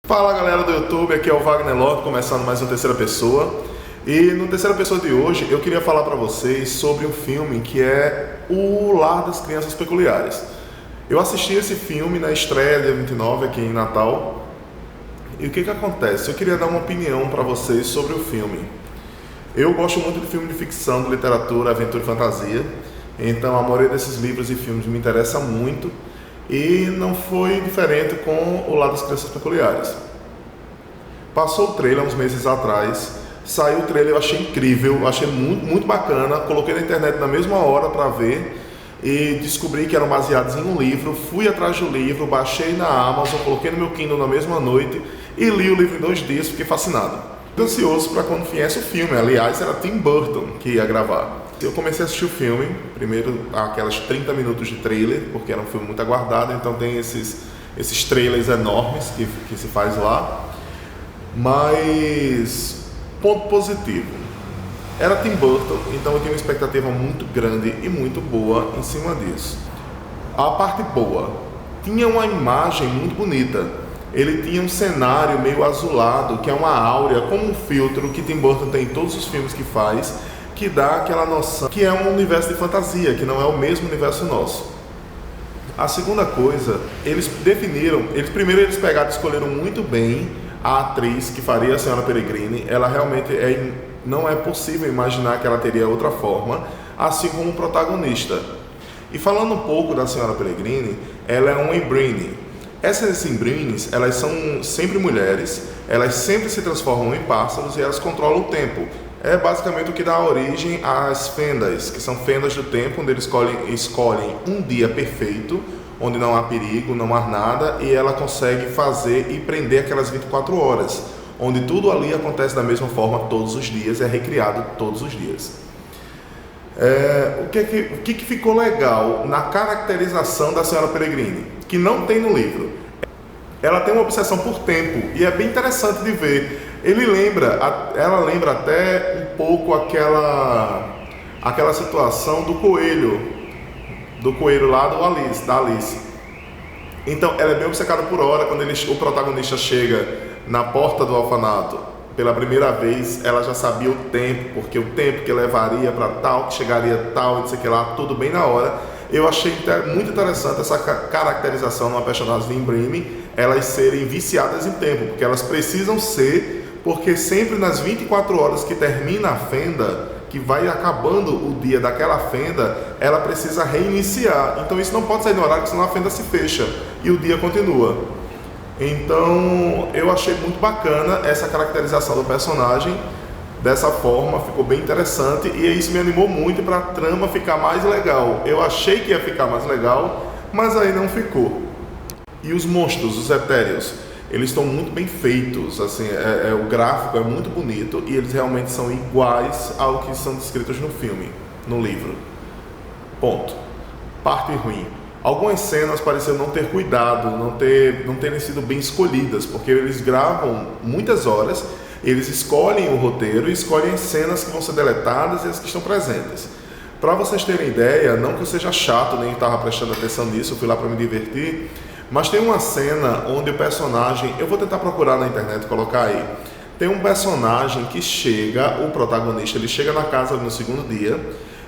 Fala galera do YouTube, aqui é o Wagner Lopes, começando mais um Terceira Pessoa. E no Terceira Pessoa de hoje eu queria falar para vocês sobre um filme que é O Lar das Crianças Peculiares. Eu assisti esse filme na estreia dia 29 aqui em Natal. E o que acontece? Eu queria dar uma opinião para vocês sobre o filme. Eu gosto muito de filme de ficção, de literatura, aventura e fantasia. Então a maioria desses livros e filmes me interessa muito. E não foi diferente com O Lar das Crianças Peculiares. Passou o trailer uns meses atrás, saiu o trailer, eu achei incrível, achei muito bacana, coloquei na internet na mesma hora para ver e descobri que eram baseados em um livro, fui atrás do livro, baixei na Amazon, coloquei no meu Kindle na mesma noite e li o livro em 2 dias, fiquei fascinado. Ansioso para quando viesse o filme, aliás era Tim Burton que ia gravar. Eu comecei a assistir o filme, primeiro aquelas 30 minutos de trailer, porque era um filme muito aguardado, então tem esses trailers enormes que se faz lá. Mas, ponto positivo, era Tim Burton, então eu tinha uma expectativa muito grande e muito boa em cima disso. A parte boa, tinha uma imagem muito bonita, ele tinha um cenário meio azulado, que é uma áurea, como um filtro que Tim Burton tem em todos os filmes que faz, que dá aquela noção que é um universo de fantasia, que não é o mesmo universo nosso. A segunda coisa, eles escolheram muito bem a atriz que faria a Senhora Peregrine. Ela realmente não é possível imaginar que ela teria outra forma, assim como o protagonista. E falando um pouco da Senhora Peregrine, ela é uma Ymbrine. Essas Ymbrines, elas são sempre mulheres, elas sempre se transformam em pássaros e elas controlam o tempo. É basicamente o que dá origem às fendas, que são fendas do tempo, onde eles escolhem um dia perfeito, onde não há perigo, não há nada, e ela consegue fazer e prender aquelas 24 horas, onde tudo ali acontece da mesma forma todos os dias, é recriado todos os dias. O que ficou legal na caracterização da Senhora Peregrine, que não tem no livro? Ela tem uma obsessão por tempo, e é bem interessante de ver. Ela lembra até um pouco aquela situação do coelho lá da Alice. Então ela é bem obcecada por hora. Quando o protagonista chega na porta do orfanato pela primeira vez, ela já sabia o tempo, porque o tempo que levaria para tal, que chegaria tal, não sei o que lá, tudo bem na hora. Eu achei muito interessante essa caracterização numa personagem de Ymbrine, elas serem viciadas em tempo, porque elas precisam ser, porque sempre nas 24 horas que termina a fenda, que vai acabando o dia daquela fenda, ela precisa reiniciar. Então isso não pode sair no horário, senão a fenda se fecha e o dia continua. Então eu achei muito bacana essa caracterização do personagem. Dessa forma, ficou bem interessante e isso me animou muito para a trama ficar mais legal. Eu achei que ia ficar mais legal, mas aí não ficou. E os monstros, os etéreos, eles estão muito bem feitos, assim, o gráfico é muito bonito e eles realmente são iguais ao que são descritos no filme, no livro. Ponto. Parte ruim. Algumas cenas pareciam não ter cuidado, não terem sido bem escolhidas, porque eles gravam muitas horas, eles escolhem o roteiro e escolhem as cenas que vão ser deletadas e as que estão presentes. Para vocês terem ideia, não que eu seja chato, nem estava prestando atenção nisso, eu fui lá para me divertir, mas tem uma cena onde o personagem, eu vou tentar procurar na internet e colocar aí, tem um personagem que o protagonista, ele chega na casa no segundo dia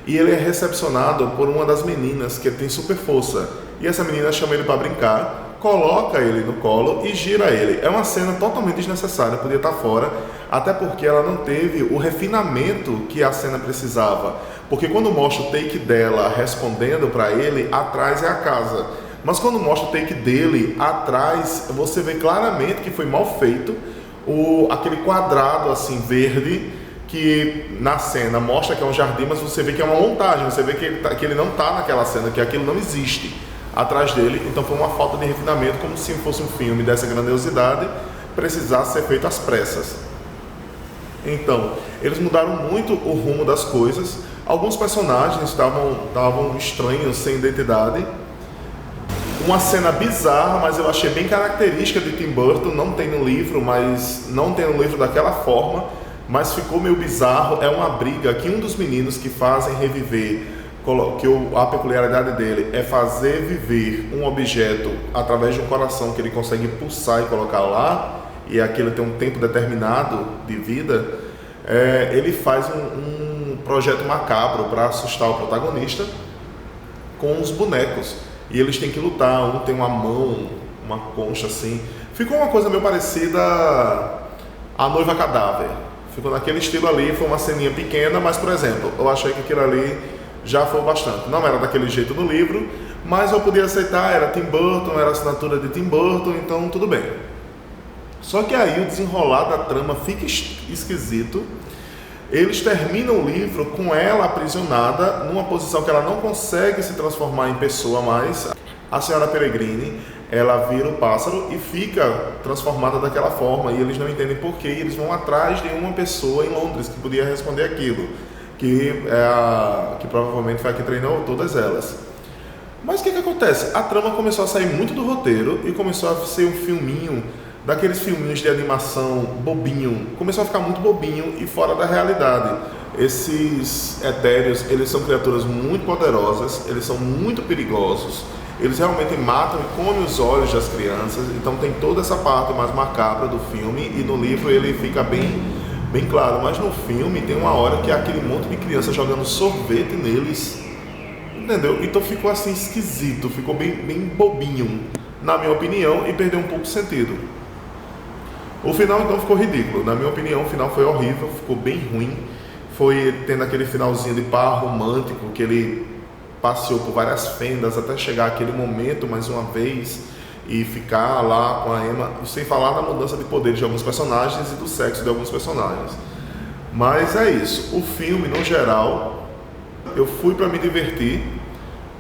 e ele é recepcionado por uma das meninas que tem super força, e essa menina chama ele para brincar, coloca ele no colo e gira ele. É uma cena totalmente desnecessária, podia estar fora, até porque ela não teve o refinamento que a cena precisava, porque quando mostra o take dela respondendo para ele, atrás é a casa, mas quando mostra o take dele atrás, você vê claramente que foi mal feito, aquele quadrado assim verde, que na cena mostra que é um jardim, mas você vê que é uma montagem, você vê que ele não está naquela cena, que aquilo não existe atrás dele. Então foi uma falta de refinamento, como se fosse um filme dessa grandiosidade precisasse ser feito às pressas. Então eles mudaram muito o rumo das coisas. Alguns personagens estavam estranhos, sem identidade. Uma cena bizarra, mas eu achei bem característica de Tim Burton. Não tem no livro, daquela forma, mas ficou meio bizarro. É uma briga que um dos meninos que fazem reviver, que a peculiaridade dele é fazer viver um objeto através de um coração que ele consegue pulsar e colocar lá. e aquilo tem um tempo determinado de vida, ele faz um projeto macabro para assustar o protagonista com os bonecos. E eles têm que lutar, um tem uma mão, uma concha assim. Ficou uma coisa meio parecida à Noiva Cadáver. Ficou naquele estilo ali, foi uma ceninha pequena, mas, por exemplo, eu achei que aquilo ali já foi bastante. Não era daquele jeito no livro, mas eu podia aceitar, era Tim Burton, era a assinatura de Tim Burton, então tudo bem. Só que aí o desenrolar da trama fica esquisito. Eles terminam o livro com ela aprisionada numa posição que ela não consegue se transformar em pessoa mais. A senhora Peregrine, ela vira o pássaro e fica transformada daquela forma, e eles não entendem porquê, e eles vão atrás de uma pessoa em Londres que podia responder aquilo, que provavelmente foi a que treinou todas elas. Mas o que acontece? A trama começou a sair muito do roteiro e começou a ser um filminho, daqueles filminhos de animação bobinho, começou a ficar muito bobinho e fora da realidade. Esses etéreos, eles são criaturas muito poderosas, eles são muito perigosos, eles realmente matam e comem os olhos das crianças, então tem toda essa parte mais macabra do filme, e no livro ele fica bem claro, mas no filme tem uma hora que é aquele monte de criança jogando sorvete neles, entendeu? Então ficou assim esquisito, ficou bem bobinho, na minha opinião, e perdeu um pouco de sentido. O final então ficou ridículo, na minha opinião o final foi horrível, ficou bem ruim. Foi tendo aquele finalzinho de par romântico, que ele passeou por várias fendas até chegar aquele momento mais uma vez e ficar lá com a Emma, sem falar na mudança de poderes de alguns personagens e do sexo de alguns personagens. Mas é isso, o filme no geral, eu fui para me divertir,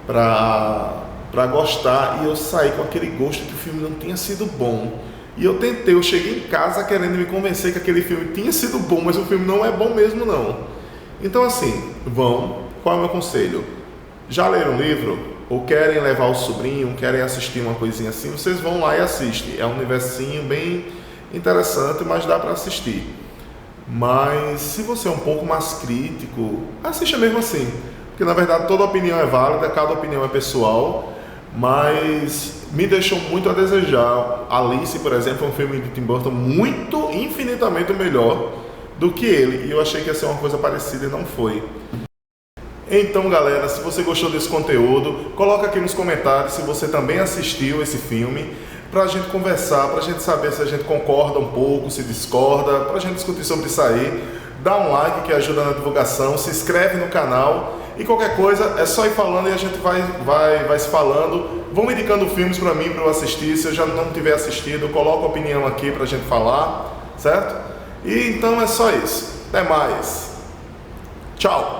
para gostar, e eu saí com aquele gosto que o filme não tinha sido bom. E eu cheguei em casa querendo me convencer que aquele filme tinha sido bom, mas o filme não é bom mesmo não. Então assim, qual é o meu conselho? Já leram o livro? Ou querem levar o sobrinho, querem assistir uma coisinha assim, vocês vão lá e assistem. É um universinho bem interessante, mas dá para assistir. Mas se você é um pouco mais crítico, assista mesmo assim. Porque na verdade toda opinião é válida, cada opinião é pessoal. Mas me deixou muito a desejar. Alice, por exemplo, é um filme de Tim Burton infinitamente melhor do que ele, e eu achei que ia ser uma coisa parecida e não foi. Então galera, se você gostou desse conteúdo, coloca aqui nos comentários se você também assistiu esse filme, pra gente conversar, pra gente saber se a gente concorda um pouco, se discorda, pra gente discutir sobre isso aí. Dá um like que ajuda na divulgação, se inscreve no canal, e qualquer coisa é só ir falando e a gente vai se falando. Vão indicando filmes para mim, para eu assistir. Se eu já não tiver assistido, coloca a opinião aqui para a gente falar, certo? E então é só isso. Até mais. Tchau.